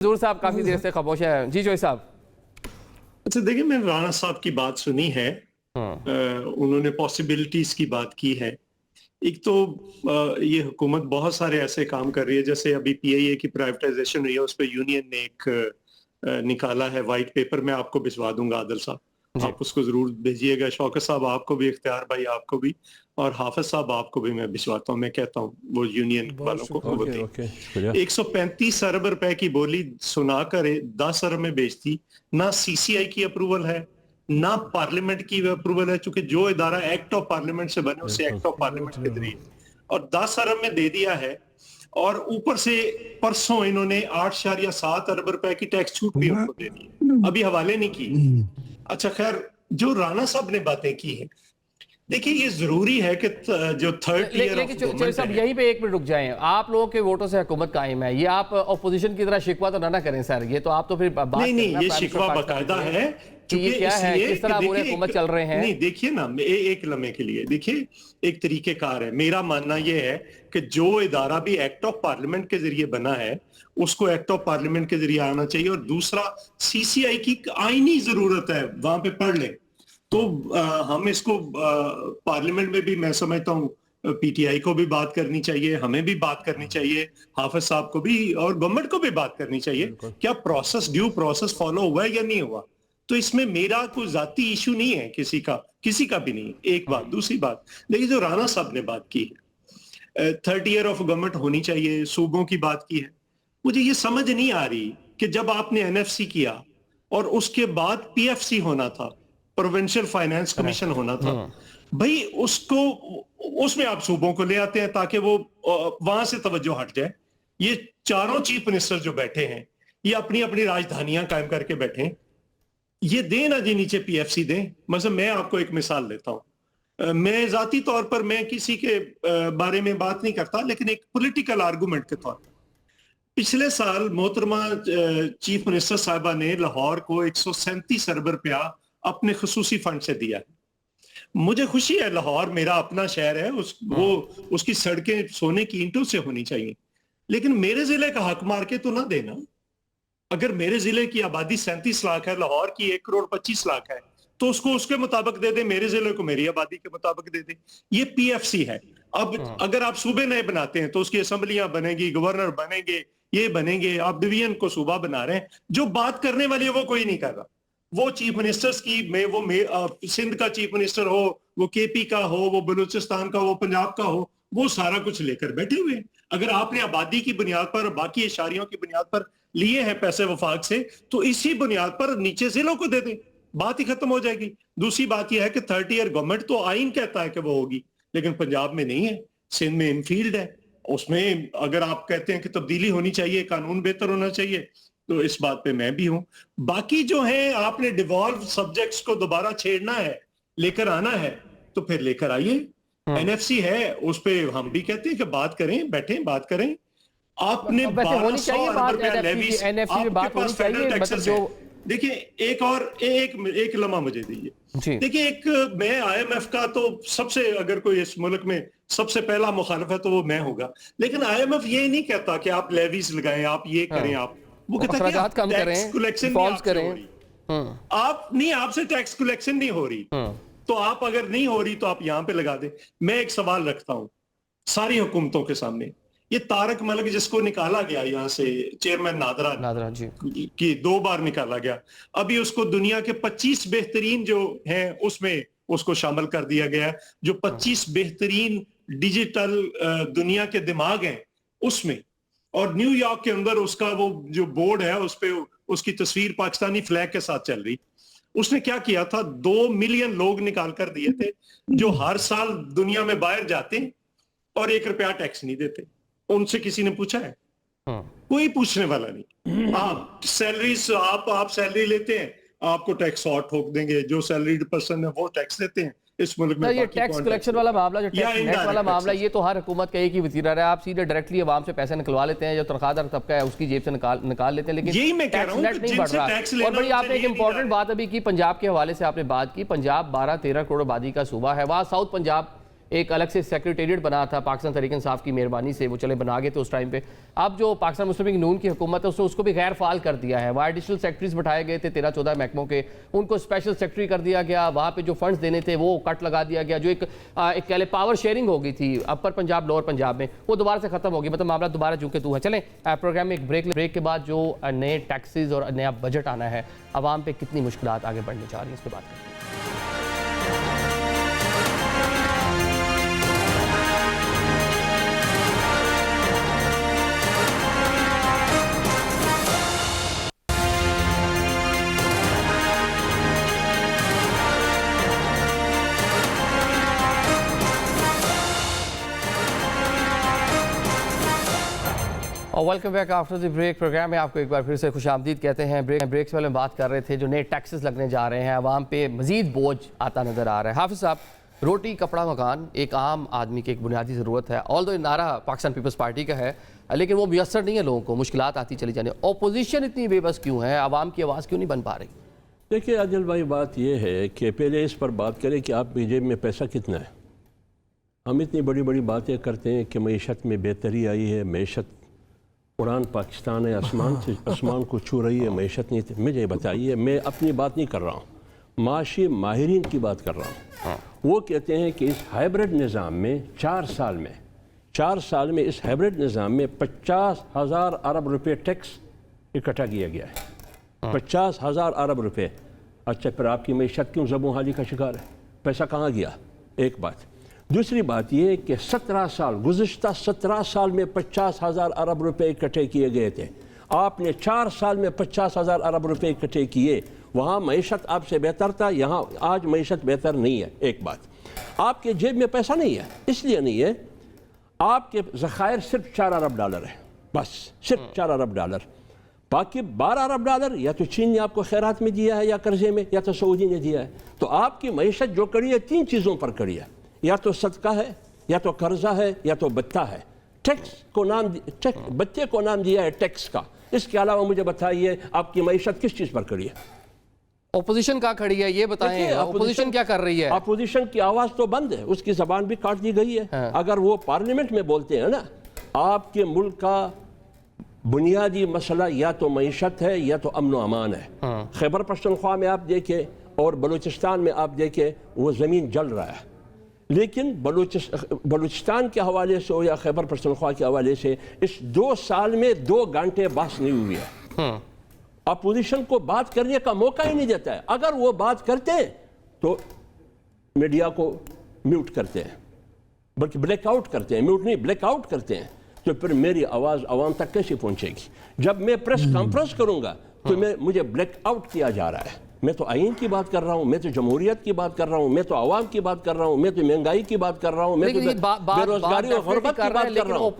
ज़रूर साहब काफी देर से खामोश है। जी जोई साहब। अच्छा देखिए, मैंने राणा साहब की बात सुनी है। उन्होंने पॉसिबिलिटीज की बात की है। एक तो ये हुकूमत बहुत सारे ऐसे काम कर रही है, जैसे अभी पीआईए की प्राइवेटाइजेशन हुई है, उस पर यूनियन ने एक निकाला है वाइट पेपर। मैं आपको भिजवा दूंगा आदिल साहब, आप उसको जरूर भेजिएगा। शौकत साहब आपको भी, इख्तियार भाई आपको भी, और हाफिज साहब आपको भी मैं भिजवाता हूँ। मैं कहता हूँ वो यूनियन वालों को खबर 135 अरब रुपए की बोली सुनाकर 10 अरब में बेचती। ना सीसीआई की अप्रूवल है, ना पार्लियामेंट की अप्रूवल है, चूंकि जो इदारा एक्ट ऑफ पार्लियामेंट से बने उसे एक्ट ऑफ पार्लियामेंट के जरिए, और 10 अरब में दे दिया है। और ऊपर से परसों इन्होंने 8.7 अरब रुपए की टैक्स छूट भी उनको दे दी, अभी हवाले नहीं की। अच्छा खैर, जो राणा साहब ने बातें की है, देखिए ये जरूरी है कि जो थर्ड ईयर ऑफ गवर्नमेंट साहब यहीं पे एक मिनट रुक जाएं। आप लोगों के वोटों से हुकूमत कायम है, ये आप अपोजिशन की तरह शिकवा तो ना करें सर। ये तो आप तो फिर बात नहीं, ये शिकवा बाकायदा है कि ये क्या है, किस तरह पूरे हुकूमत चल रहे हैं। नहीं देखिए ना, एक लम्हे के लिए देखिए, एक तरीकेकार है। मेरा मानना ये है कि जो इदारा भी एक्ट ऑफ पार्लियामेंट के जरिए बना है उसको एक्ट ऑफ पार्लियामेंट के जरिए आना चाहिए। और दूसरा, सीसीआई की आईनी जरूरत है, वहां पे पढ़ लें तो हम इसको पार्लियामेंट में भी, मैं समझता हूँ पीटीआई को भी बात करनी चाहिए, हमें भी बात करनी चाहिए, हाफिज साहब को भी और गवर्नमेंट को भी बात करनी चाहिए। क्या प्रोसेस, ड्यू प्रोसेस फॉलो हुआ है या नहीं हुआ। तो इसमें मेरा कोई जाती इशू नहीं है, किसी का भी नहीं। एक बात। दूसरी बात, देखिए जो राणा साहब ने बात की है, थर्ड ईयर ऑफ गवर्नमेंट होनी चाहिए, सूबों की बात की है। मुझे ये समझ नहीं आ रही कि जब आपने एनएफसी किया और उसके बाद पीएफसी होना था, प्रोविंशियल फाइनेंस कमीशन होना था, भाई उसको, उसमें आप सूबों को ले आते हैं ताकि वो वहां से तवज्जो हट जाए। ये चारों चीफ मिनिस्टर जो बैठे हैं, ये अपनी अपनी राजधानियां कायम करके बैठे हैं। ये दें ना जी, नीचे पीएफसी दें। मतलब मैं आपको एक मिसाल देता हूं, मैं जाती तौर पर मैं किसी के बारे में बात नहीं करता, लेकिन एक पॉलिटिकल आर्गुमेंट के तौर पर, पिछले साल मोहतरमा चीफ मिनिस्टर साहिबा ने लाहौर को 137 अरब रुपया अपने खसूसी फंड से दिया है। मुझे खुशी है, लाहौर मेरा अपना शहर है, उसकी सड़कें सोने की ईंटों से होनी चाहिए, लेकिन मेरे जिले का हक मार के तो ना देना। अगर मेरे जिले की आबादी 37 लाख है, लाहौर की 1.25 करोड़ है, तो उसको उसके मुताबिक दे दे, मेरे जिले को मेरी आबादी के मुताबिक दे दे। ये पीएफसी है। अब अगर आप सूबे नए बनाते हैं तो उसकी असेंबलियां बनेगी, गवर्नर बनेंगे, ये बनेंगे। आप डिवीजन को सूबा बना रहे हैं, जो बात करने वाली है वो कोई नहीं कर रहा। वो चीफ मिनिस्टर्स की, सिंध का चीफ मिनिस्टर हो, वो केपी का हो, वो बलूचिस्तान का, वो पंजाब का हो, वो सारा कुछ लेकर बैठे हुए हैं। अगर आपने आबादी की बुनियाद पर, बाकी इशारियों की बुनियाद पर लिए हैं पैसे वफाक से, तो इसी बुनियाद पर नीचे जिलों को दे दें, बात ही खत्म हो जाएगी। दूसरी बात यह है कि थर्ड ईयर गवर्नमेंट तो आइन कहता है कि वो होगी, लेकिन पंजाब में नहीं है, सिंध में इनफील्ड है। उसमें अगर आप कहते हैं कि तब्दीली होनी चाहिए, कानून बेहतर होना चाहिए, तो इस बात पे मैं भी हूं। बाकी जो है, आपने डिवॉल्व सब्जेक्ट्स को दोबारा छेड़ना है, लेकर आना है, तो फिर लेकर आइए। एनएफसी है, उस पे हम भी कहते हैं कि बात करें, बैठें बात करें। आपने 1200 अरब रुपया लेवीज, आपके पास फेडरल टैक्सेस है। देखिए एक लम्हा मुझे दीजिए। देखिए, एक मैं आईएमएफ का तो सबसे, अगर कोई इस मुल्क में सबसे पहला मुखालिफ है तो वो मैं होगा, लेकिन आईएमएफ ये नहीं कहता कि आप लेवीज लगाएं, आप ये करें, आप वो कहता है कि आप टैक्स कलेक्शन आपसे टैक्स कलेक्शन नहीं हो रही, तो आप अगर नहीं हो रही तो आप यहां पे लगा दे। मैं एक सवाल रखता हूं सारी हुकूमतों के सामने, ये तारक मलिक जिसको निकाला गया यहाँ से, चेयरमैन नादरा जी की 2 बार निकाला गया, अभी उसको दुनिया के 25 बेहतरीन जो हैं उसमें उसको शामिल कर दिया गया, जो 25 बेहतरीन डिजिटल दुनिया के दिमाग हैं उसमें। और न्यूयॉर्क के अंदर उसका वो जो बोर्ड है, उस पे उसकी तस्वीर पाकिस्तानी फ्लैग के साथ चल रही। उसने क्या किया था, 2 मिलियन लोग निकाल कर दिए थे जो हर साल दुनिया में बाहर जाते हैं और 1 रुपया टैक्स नहीं देते। उनसे किसी ने पूछा है? कोई पूछने वाला नहीं। आप सैलरीज, आप सैलरी लेते हैं, आपको टैक्स और ठोक देंगे। जो सैलरीड पर्सन है वो टैक्स देते हैं इस मुल्क में। ये टैक्स कलेक्शन वाला मामला, जो टैक्स नेट वाला मामला, ये तो हर हुकूमत का एक ही वजीर है। आप सीधे डायरेक्टली अवाम से पैसे निकलवा लेते हैं, जो तनख्वाहदार तबका है उसकी जेब से निकाल लेते हैं, लेकिन यही मैं कह रहा हूं नहीं बढ़ रहा। और बड़ी आपने एक इंपॉर्टेंट बात अभी की, पंजाब के हवाले से आपने बात की। पंजाब 12-13 करोड़ आबादी का सूबा है, वहाँ साउथ पंजाब ایک الگ سے سیکریٹریٹ بنا تھا پاکستان تحریک انصاف کی مہربانی سے، وہ چلے بنا گئے تھے اس ٹائم پہ. اب جو پاکستان مسلم لیگ نون کی حکومت ہے اس کو بھی غیر فعال کر دیا ہے. وہاں ایڈیشنل سیکرٹریز بٹھائے گئے تھے 13-14 محکموں کے، ان کو اسپیشل سیکرٹری کر دیا گیا. وہاں پہ جو فنڈز دینے تھے وہ کٹ لگا دیا گیا. جو ایک کہہ لیں پاور شیئرنگ ہو گئی تھی اپر پنجاب لوور پنجاب میں، وہ دوبارہ سے ختم ہو گئی. مطلب معاملہ دوبارہ چونکہ تو ہے. چلیں پروگرام میں ایک بریک کے بعد جو نئے ٹیکسز اور نیا بجٹ آنا ہے، عوام پہ کتنی مشکلات آگے بڑھنے جا رہی ہیں، اس پہ بات کریں. اور welcome back after the break. Programme میں آپ کو ایک بار پھر سے خوش آمدید کہتے ہیں. بریک سے پہلے ہم بات کر رہے تھے جو نئے ٹیکسز لگنے جا رہے ہیں، عوام پہ مزید بوجھ آتا نظر آ رہا ہے. حافظ صاحب، روٹی کپڑا مکان ایک عام آدمی کی ایک بنیادی ضرورت ہے. آلدو نعرہ پاکستان پیپلز پارٹی کا ہے لیکن وہ میسر نہیں ہے لوگوں کو، مشکلات آتی چلی جانے. اپوزیشن اتنی بے بس کیوں ہے؟ عوام کی آواز کیوں نہیں بن پا رہی؟ دیکھیے عادل بھائی، بات یہ ہے کہ پہلے اس پر بات کریں کہ آپ کی جیب میں پیسہ کتنا ہے. ہم اتنی بڑی بڑی باتیں کرتے ہیں کہ معیشت میں بہتری آئی ہے، معیشت قرآن پاکستان ہے، آسمان کو چھو رہی ہے، معیشت نہیں. مجھے بتائیے، میں اپنی بات نہیں کر رہا ہوں، معاشی ماہرین کی بات کر رہا ہوں. وہ کہتے ہیں کہ اس ہائبرڈ نظام میں 4 سال میں اس ہائبرڈ نظام میں 50,000 ارب روپے ٹیکس اکٹھا کیا گیا ہے. 50,000 ارب روپے. اچھا، پھر آپ کی معیشت کیوں زبوں حالی کا شکار ہے؟ پیسہ کہاں گیا؟ ایک بات. دوسری بات یہ کہ گزشتہ 17 سال میں 50,000 ارب روپے اکٹھے کیے گئے تھے. آپ نے 4 سال میں 50,000 ارب روپے اکٹھے کیے. وہاں معیشت آپ سے بہتر تھا، یہاں آج معیشت بہتر نہیں ہے. ایک بات، آپ کے جیب میں پیسہ نہیں ہے، اس لیے نہیں ہے. آپ کے ذخائر صرف 4 ارب ڈالر ہیں، بس صرف 4 ارب ڈالر. باقی 12 ارب ڈالر یا تو چین نے آپ کو خیرات میں دیا ہے، یا قرضے میں، یا تو سعودی نے دیا ہے. تو آپ کی معیشت جو کڑی ہے 3 چیزوں پر کڑی ہے، یا تو صدقہ ہے، یا تو قرضہ ہے، یا تو بتہ ہے. بچے کو نام دیا ہے ٹیکس کا. اس کے علاوہ مجھے بتائیے آپ کی معیشت کس چیز پر کڑی ہے؟ اپوزیشن کہاں کھڑی ہے یہ بتائیں. اپوزیشن کیا کر رہی ہے؟ اپوزیشن کی آواز تو بند ہے، اس کی زبان بھی کاٹ دی گئی ہے. اگر وہ پارلیمنٹ میں بولتے ہیں نا، آپ کے ملک کا بنیادی مسئلہ یا تو معیشت ہے یا تو امن و امان ہے. خیبر پختونخوا میں آپ دیکھیں اور بلوچستان میں آپ دیکھیں، وہ زمین جل رہا ہے. لیکن بلوچستان کے حوالے سے ہو یا خیبر پختونخوا کے حوالے سے، اس 2 سال میں 2 گھنٹے بحث نہیں ہوئی ہے. اپوزیشن کو بات کرنے کا موقع ہی نہیں دیتا ہے. اگر وہ بات کرتے ہیں تو میڈیا کو میوٹ کرتے ہیں، بلکہ بلیک آؤٹ کرتے ہیں. میوٹ نہیں، بلیک آؤٹ کرتے ہیں. تو پھر میری آواز عوام تک کیسے پہنچے گی؟ جب میں پریس کانفرنس کروں گا تو مجھے بلیک آؤٹ کیا جا رہا ہے. میں تو آئین کی بات کر رہا ہوں، میں تو جمہوریت کی بات کر رہا ہوں، میں تو عوام کی بات کر رہا ہوں، میں تو مہنگائی کی بات کر رہا ہوں، میں تو بے روزگاری اور غربت کی بات کر رہا ہوں.